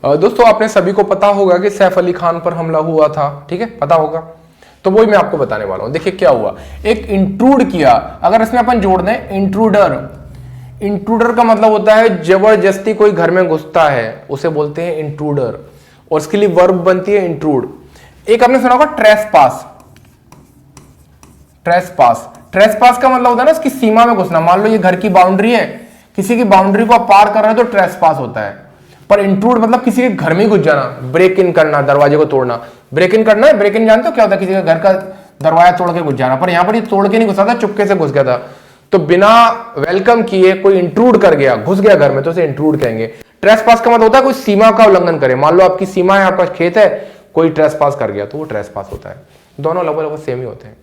दोस्तों आपने सभी को पता होगा कि सैफ अली खान पर हमला हुआ था, ठीक है, पता होगा। तो वही मैं आपको बताने वाला हूं। देखिए क्या हुआ, एक इंट्रूड किया, अगर इसमें अपन जोड़ दें इंट्रूडर, इंट्रूडर का मतलब होता है जबरदस्ती कोई घर में घुसता है, उसे बोलते हैं इंट्रूडर, और इसके लिए वर्ब बनती है इंट्रूड। एक आपने सुना होगा ट्रेसपास, ट्रेसपास, ट्रेसपास का मतलब होता है ना इसकी सीमा में घुसना। मान लो ये घर की बाउंड्री है, किसी की बाउंड्री को आप पार कर रहे हो तो ट्रेसपास होता है। पर इंट्रूड मतलब किसी के घर में घुस जाना, ब्रेक इन करना, दरवाजे को तोड़ना। ब्रेक इन करना है, ब्रेक इन जानते हो क्या होता है, किसी के घर का दरवाजा तोड़ के घुस जाना। पर यहां पर ये तोड़ के नहीं घुसा था, चुपके से घुस गया था। तो बिना वेलकम किए कोई इंट्रूड कर गया, घुस गया घर में, तो उसे इंट्रूड कहेंगे। ट्रेसपास का मतलब होता है कोई सीमा का उल्लंघन करे। मान लो आपकी सीमा है, आपका खेत है, कोई ट्रेसपास कर गया तो वो ट्रेसपास होता है। दोनों लगभग सेम ही होते हैं।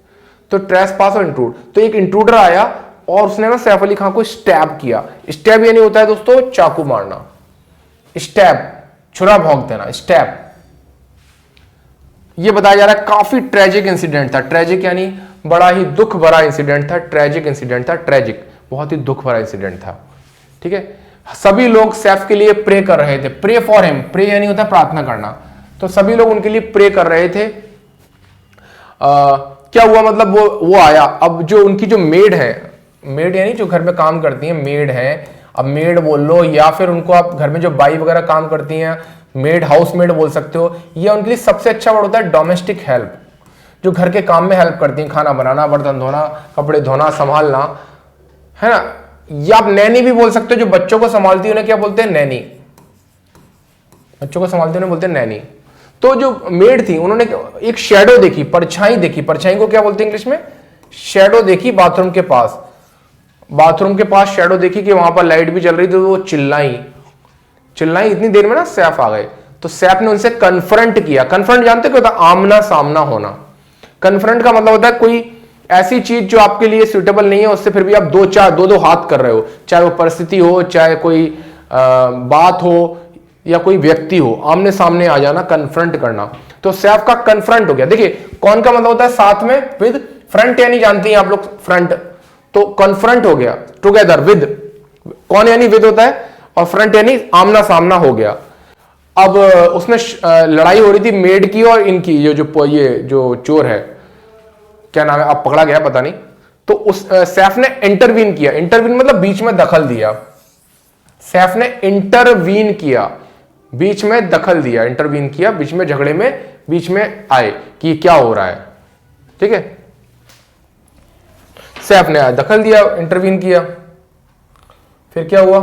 तो ट्रेसपास और इंट्रूड, तो एक इंट्रूडर आया और उसने ना सैफ अली खान को स्टैब किया। स्टैब यानी होता है दोस्तों चाकू मारना, स्टैब छुरा भोंक देना, स्टैब। यह बताया जा रहा है काफी ट्रेजिक इंसिडेंट था। ट्रेजिक यानी बड़ा ही दुख भरा इंसिडेंट था, ट्रेजिक इंसिडेंट था, ट्रेजिक बहुत ही दुख भरा इंसिडेंट था, ठीक है। सभी लोग सैफ के लिए प्रे कर रहे थे, प्रे फॉर हिम, प्रे यानी होता है प्रार्थना करना। तो सभी लोग उनके लिए प्रे कर रहे थे। क्या हुआ, मतलब वो आया। अब जो उनकी जो मेड है, मेड यानी जो घर में काम करती है, मेड है, अब मेड बोल लो या फिर उनको आप घर में जो बाई वगैरह काम करती हैं, मेड, हाउस मेड बोल सकते हो। यह उनके लिए सबसे अच्छा वर्ड होता है डोमेस्टिक हेल्प, जो घर के काम में हेल्प करती हैं, खाना बनाना, बर्तन धोना, कपड़े धोना, संभालना, है ना। या आप नैनी भी बोल सकते हो, जो बच्चों को संभालती है उन्हें क्या बोलते हैं, नैनी। बच्चों को संभालती उन्हें बोलते हैं नैनी। तो जो मेड थी उन्होंने एक शेडो देखी, परछाई देखी। परछाई को क्या बोलते हैं इंग्लिश में, शेडो देखी बाथरूम के पास। बाथरूम के पास शेडो देखी कि वहां पर लाइट भी जल रही थी, तो वो चिल्लाई। इतनी देर में ना सैफ आ गए। तो सैफ ने उनसे कन्फ्रंट किया। कन्फ्रंट जानते क्या होता है, आमना सामना होना। कन्फ्रंट का मतलब होता है कोई ऐसी चीज जो आपके लिए सुटेबल नहीं है, उससे फिर भी आप दो हाथ कर रहे हो, चाहे वो परिस्थिति हो, चाहे कोई बात हो या कोई व्यक्ति हो, आमने सामने आ जाना, कन्फ्रंट करना। तो सैफ का कन्फ्रंट हो गया। देखिए कौन का मतलब होता है साथ में, विद। फ्रंट यानी जानते हैं आप लोग, फ्रंट, तो कन्फ्रंट हो गया, टुगेदर विद। कौन यानी विद होता है, और फ्रंट यानी आमना सामना हो गया। अब उसमें लड़ाई हो रही थी मेड की और इनकी, ये जो चोर है, क्या नाम है, अब पकड़ा गया पता नहीं। तो उस सैफ ने इंटरवीन किया। इंटरवीन मतलब बीच में दखल दिया। सैफ ने इंटरवीन किया, बीच में दखल दिया, इंटरवीन किया, बीच में झगड़े में बीच में आए कि क्या हो रहा है, ठीक है। सैफ ने दखल दिया, इंटरवीन किया। फिर क्या हुआ,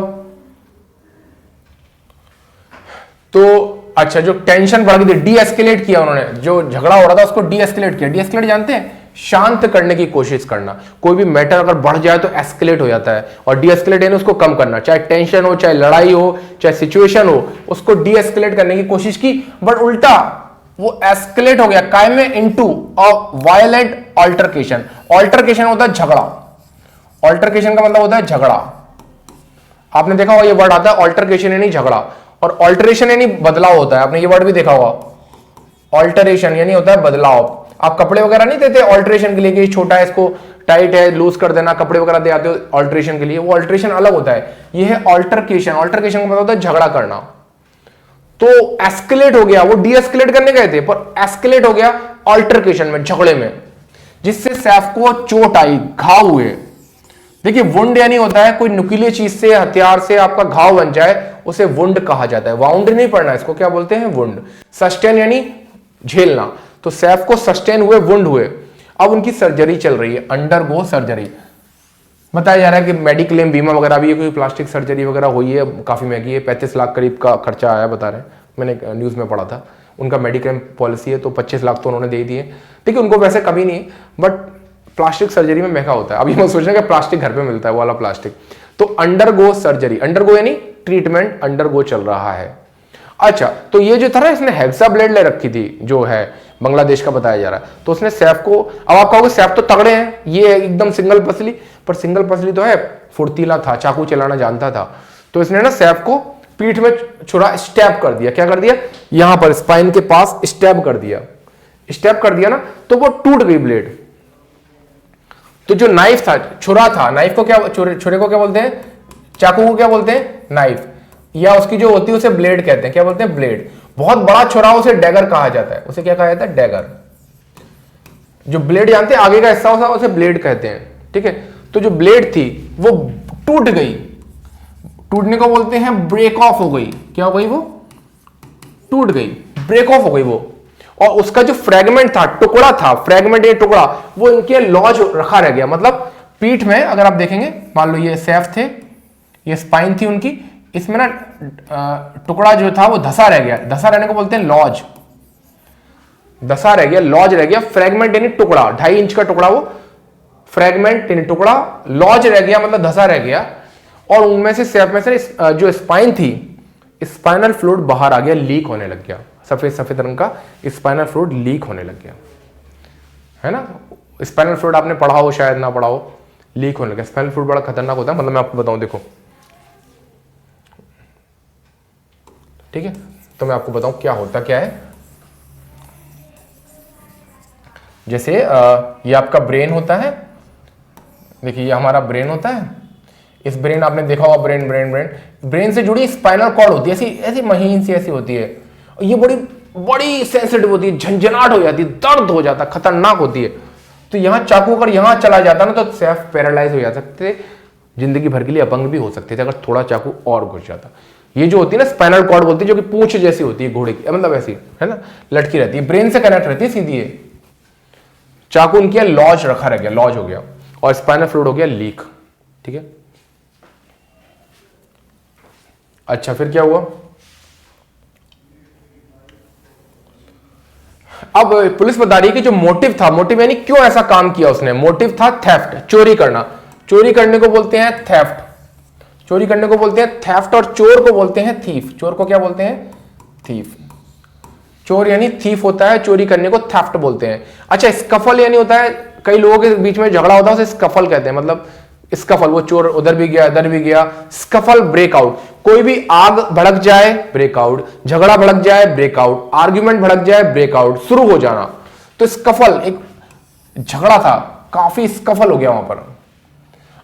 तो अच्छा जो टेंशन बढ़ गई थी, डी एस्केलेट किया उन्होंने। जो झगड़ा हो रहा था उसको डी एस्केलेट किया। डी एस्केलेट जानते हैं, शांत करने की कोशिश करना। कोई भी मैटर अगर बढ़ जाए तो एस्केलेट हो जाता है, और डी एस्केलेट यानी उसको कम करना। चाहे टेंशन हो, चाहे लड़ाई हो, चाहे सिचुएशन हो, उसको डी एस्केलेट करने की कोशिश की, बट उल्टा वो एस्केलेट हो गया काय में, into a violent altercation. Altercation होता है झगड़ा। ऑल्टरकेशन का मतलब होता है झगड़ा। आपने देखा होगा ये वर्ड आता है ऑल्टरकेशन यानी झगड़ा, और ऑल्टरेशन यानी बदलाव होता है। आपने ये वर्ड भी देखा होगा, ऑल्टरेशन यानी होता है बदलाव। आप कपड़े वगैरह नहीं देते ऑल्टरेशन के लिए कि छोटा है इसको टाइट है लूज कर देना, कपड़े वगैरह दे आते हो ऑल्टरेशन के लिए, वो ऑल्टरेशन अलग होता है। ये है ऑल्टरकेशन। ऑल्टरकेशन का मतलब होता है झगड़ा करना। तो एस्केलेट हो गया, वो डी एस्केलेट करने गए थे पर एस्केलेट हो गया ऑल्टरकेशन में, झगड़े में, जिससे सैफ को चोट आई, घाव हुए। देखिए वुंड यानी होता है कोई नुकीली चीज से, हथियार से आपका घाव बन जाए, उसे वुंड कहा जाता है। वाउंड नहीं पड़ना, इसको क्या बोलते हैं, वुंड। सस्टेन यानी झेलना। तो सैफ को सस्टेन हुए, वुंड हुए। अब उनकी सर्जरी चल रही है, अंडरगो सर्जरी। बताया जा रहा है कि मेडिक्लेम बीमा वगैरह भी है, कोई प्लास्टिक सर्जरी वगैरह हुई है, काफी महंगी है, 35 लाख करीब का खर्चा आया बता रहे हैं, मैंने न्यूज में पढ़ा था। उनका मेडिक्लेम पॉलिसी है तो 25 लाख तो उन्होंने दे दिए। देखिए उनको वैसे कभी नहीं है, बट प्लास्टिक सर्जरी में महंगा होता है। अभी मैं सोच रहा हूँ कि प्लास्टिक घर पे मिलता है, वो वाला प्लास्टिक। तो अंडरगो सर्जरी, अंडरगो यानी ट्रीटमेंट, अंडरगो चल रहा है। अच्छा, तो ये जो था ना, इसने हेक्सा ब्लेड ले रखी थी, जो है बांग्लादेश का बताया जा रहा है। तो उसने सैफ को, अब आप कहोगे सैफ तो तगड़े हैं, ये एकदम सिंगल पसली, पर सिंगल पसली तो है, फुर्तीला था, चाकू चलाना जानता था। तो इसने ना सैफ को पीठ में छुरा स्टैब कर दिया। क्या कर दिया, यहां पर स्पाइन के पास स्टैब कर दिया। स्टैब कर दिया ना, तो वो टूट गई ब्लेड। तो जो नाइफ था, छुरा था, नाइफ को क्या, छुरे को क्या बोलते हैं, चाकू को क्या बोलते हैं, नाइफ। या उसकी जो होती है उसे ब्लेड कहते हैं। क्या बोलते हैं? ब्लेड। बहुत बड़ा छुरा उसे डैगर कहा जाता है। उसे क्या कहा जाता है? डैगर। जो ब्लेड जानते हैं आगे का हिस्सा होता है उसे ब्लेड कहते हैं। ठीक है, तो जो ब्लेड थी वो टूट गई, टूटने को बोलते हैं ब्रेक ऑफ हो गई। क्या हो गई? वो टूट गई, ब्रेक ऑफ हो गई वो। और उसका जो फ्रेगमेंट था, टुकड़ा था, फ्रेगमेंट ये टुकड़ा, वो इनके लॉज रखा रह गया। मतलब पीठ में अगर आप देखेंगे, मान लो ये सैफ थे, ये स्पाइन थी उनकी, इसमें ना टुकड़ा जो था वो धसा रह गया। धसा रहने को बोलते हैं लॉज। धसा रह गया, लॉज रह गया। फ्रेगमेंट यानी टुकड़ा, 2.5 इंच का टुकड़ा, वो फ्रेगमेंट यानी टुकड़ा, लॉज रह गया मतलब धसा रह गया। और उनमें से सैफ में से जो स्पाइन थी, स्पाइनल फ्लूइड बाहर आ गया, लीक होने लग गया। सफेद सफेद रंग का स्पाइनल फ्लूइड लीक होने लग गया, है ना। स्पाइनल फ्लूइड आपने पढ़ा हो, शायद ना पढ़ा हो, लीक होने लगा। स्पाइनल फ्लूइड बड़ा खतरनाक होता है, मतलब मैं आपको बताऊं, देखो, ठीक है, तो मैं आपको बताऊं क्या होता क्या है। जैसे ये आपका ब्रेन होता है, देखिए ये हमारा ब्रेन होता है। इस ब्रेन आपने देखा होगा, ब्रेन ब्रेन ब्रेन ब्रेन से जुड़ी स्पाइनल कॉर्ड होती है, ऐसी ऐसी महीन सी ऐसी होती है। और ये बड़ी बड़ी सेंसिटिव होती है, झंझनाहट हो जाती है, दर्द हो जाता है, खतरनाक होती है। तो यहां चाकू अगर यहां चला जाता ना तो सेफ पैरालाइज हो जा सकते, जिंदगी भर के लिए अपंग भी हो सकते थे अगर थोड़ा चाकू और घुस जाता। ये जो होती है ना स्पाइनल कॉर्ड बोलती है, जो कि पूंछ जैसी होती है घोड़े की, मतलब ऐसी, है ना, लटकी रहती है, ब्रेन से कनेक्ट रहती है सीधी है। चाकू उनकी लॉज रखा रह गया, लॉज हो गया, और स्पाइनल फ्लूइड हो गया लीक। ठीक है, अच्छा फिर क्या हुआ? अब पुलिस बता रही है कि जो मोटिव था, मोटिव यानी क्यों ऐसा काम किया उसने, मोटिव था थेफ्ट, चोरी करना। चोरी करने को बोलते हैं थेफ्ट, चोरी करने को बोलते हैं थेफ्ट, और चोर को बोलते हैं थीफ। चोर को क्या बोलते हैं? थीफ। चोर यानी थीफ होता है, चोरी करने को थेफ्ट बोलते हैं। अच्छा, स्कफल यानी होता है, कई लोगों के बीच में झगड़ा होता है उसे स्कफल कहते हैं। मतलब स्कफल, वो चोर उधर भी गया इधर भी गया, स्कफल ब्रेकआउट। कोई भी आग भड़क जाए ब्रेकआउट, झगड़ा भड़क जाए ब्रेकआउट, आर्ग्यूमेंट भड़क जाए ब्रेकआउट, शुरू हो जाना। तो स्कफल, एक झगड़ा था, काफी स्कफल हो गया वहां पर।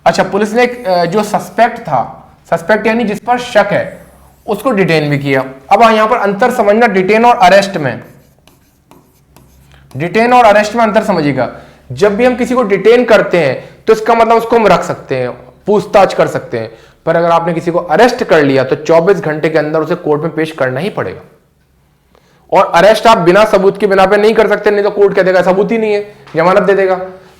अच्छा, पुलिस ने जो सस्पेक्ट था, सस्पेक्ट यानी जिस पर शक है, उसको डिटेन भी किया। अब यहां पर अंतर समझना डिटेन और अरेस्ट में, डिटेन और अरेस्ट में अंतर समझिएगा। जब भी हम किसी को डिटेन करते हैं तो इसका मतलब उसको हम रख सकते हैं, पूछताछ कर सकते हैं, पर अगर आपने किसी को अरेस्ट कर लिया तो 24 घंटे के अंदर उसे कोर्ट में पेश करना ही पड़ेगा। और अरेस्ट आप बिना सबूत के बिना पे नहीं कर सकते, नहीं तो कोर्ट कह देगा सबूत ही नहीं है, जमानत दे देगा।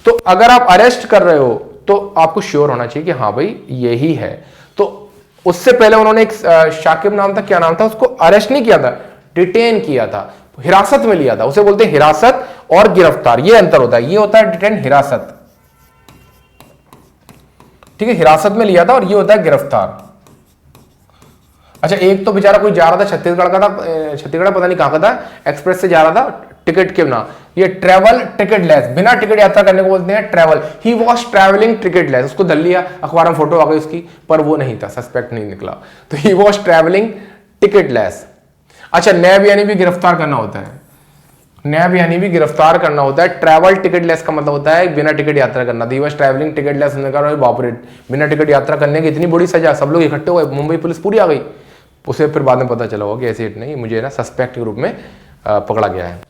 तो अगर आप अरेस्ट कर रहे हो तो आपको श्योर होना चाहिए कि हाँ भाई यही है। तो उससे पहले उन्होंने एक शाकिब नाम था, क्या नाम था, उसको अरेस्ट नहीं किया था, डिटेन किया था, हिरासत में लिया था। उसे बोलते हैं हिरासत और गिरफ्तार, ये अंतर होता है। ये होता है डिटेन, हिरासत, ठीक है, हिरासत में लिया था, और ये होता है गिरफ्तार। अच्छा, एक तो बेचारा कोई जा रहा था, छत्तीसगढ़ का था, छत्तीसगढ़ पता नहीं कहां का था, एक्सप्रेस से जा रहा था टिकट के बिना, ये ट्रेवल टिकट लेस, बिना टिकट यात्रा करने को बोलते हैं travel. He was travelling ticket less, उसको धर लिया, अखबार में फोटो आ गई उसकी, पर वो नहीं था, सस्पेक्ट नहीं निकला, तो he was travelling ticket less. अच्छा, नैब यानी भी गिरफ्तार करना होता है, नैब यानी भी गिरफ्तार करना होता है। ट्रैवल टिकट लेस का मतलब होता है बिना टिकट यात्रा करना। He was travelling ticket less, बाप रे, बिना टिकट यात्रा करने की इतनी बड़ी सजा, सब लोग इकट्ठे हुए, मुंबई पुलिस पूरी आ गई। उसे फिर बाद में पता चला होगा कि ऐसे नहीं, मुझे ना सस्पेक्ट के रूप में पकड़ा गया है।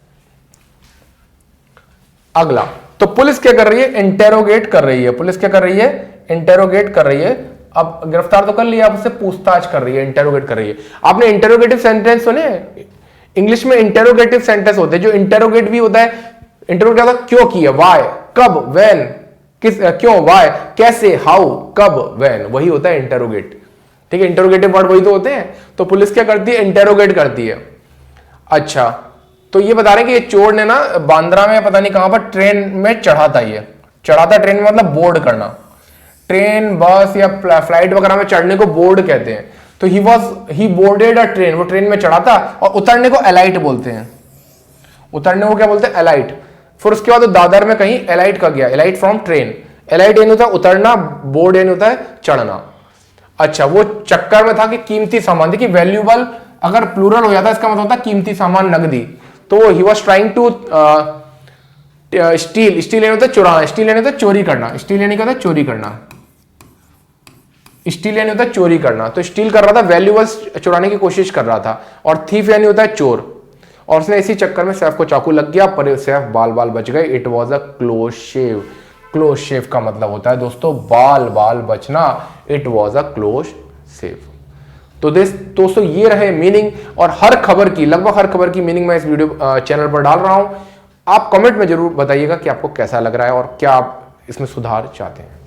अगला, तो पुलिस क्या कर रही है? इंटेरोगेट कर रही है। पुलिस क्या कर रही है? इंटेरोगेट कर रही है। अब गिरफ्तार तो कर लिया, अब उससे पूछताछ कर रही है, इंटेरोगेट कर रही है। आपने इंटेरोगेटिव सेंटेंस सुने? इंग्लिश में इंटेरोगेटिव सेंटेंस होते हैं, जो इंटेरोगेट भी होता है। इंटेरोगेट होता है क्यों किया, वाई, कब, व्हेन, किस, क्यों, वाई, कैसे, हाउ, कब, व्हेन, वही होता है इंटेरोगेट। ठीक है, इंटेरोगेटिव वर्ड वही तो होते हैं। तो पुलिस क्या करती है? इंटेरोगेट करती है। अच्छा, तो ये बता रहे हैं कि ये चोर ने ना बांद्रा में पता नहीं कहां पर ट्रेन में चढ़ा था, ये चढ़ा था ट्रेन में, मतलब बोर्ड करना, ट्रेन बस या फ्लाइट वगैरह में चढ़ने को बोर्ड कहते हैं। तो ही बोर्डेड अ ट्रेन, वो ट्रेन में चढ़ा था, और उतरने को एलाइट बोलते हैं। उतरने को क्या बोलते हैं? एलाइट। फिर उसके बाद दादर में कहीं एलाइट का गया, एलाइट फ्रॉम ट्रेन। एलाइट यानी होता है उतरना, बोर्ड यानी होता है चढ़ना। अच्छा, वो चक्कर में था कि कीमती सामान, देखिए वैल्यूबल अगर प्लूरल हो जाता इसका मतलब होता है कीमती सामान, नगदी। तो he was trying to steal, steal यानी होता है चुराना, स्टील यानी होता है चोरी करना, स्टील यानी होता है चोरी करना। स्टील यानी होता है चोरी करना, तो स्टील कर रहा था, वैल्यूएबल्स चुराने की कोशिश कर रहा था। और थीफ यानी होता है चोर, और उसने इसी चक्कर में सैफ को चाकू लग गया, पर सैफ बाल बाल बच गए। It was a close shave. Close shave का मतलब होता है दोस्तों बाल बाल बचना। It was a close shave. तो दोस्तों ये रहे मीनिंग, और हर खबर की, लगभग हर खबर की मीनिंग मैं इस वीडियो चैनल पर डाल रहा हूं। आप कमेंट में जरूर बताइएगा कि आपको कैसा लग रहा है और क्या आप इसमें सुधार चाहते हैं।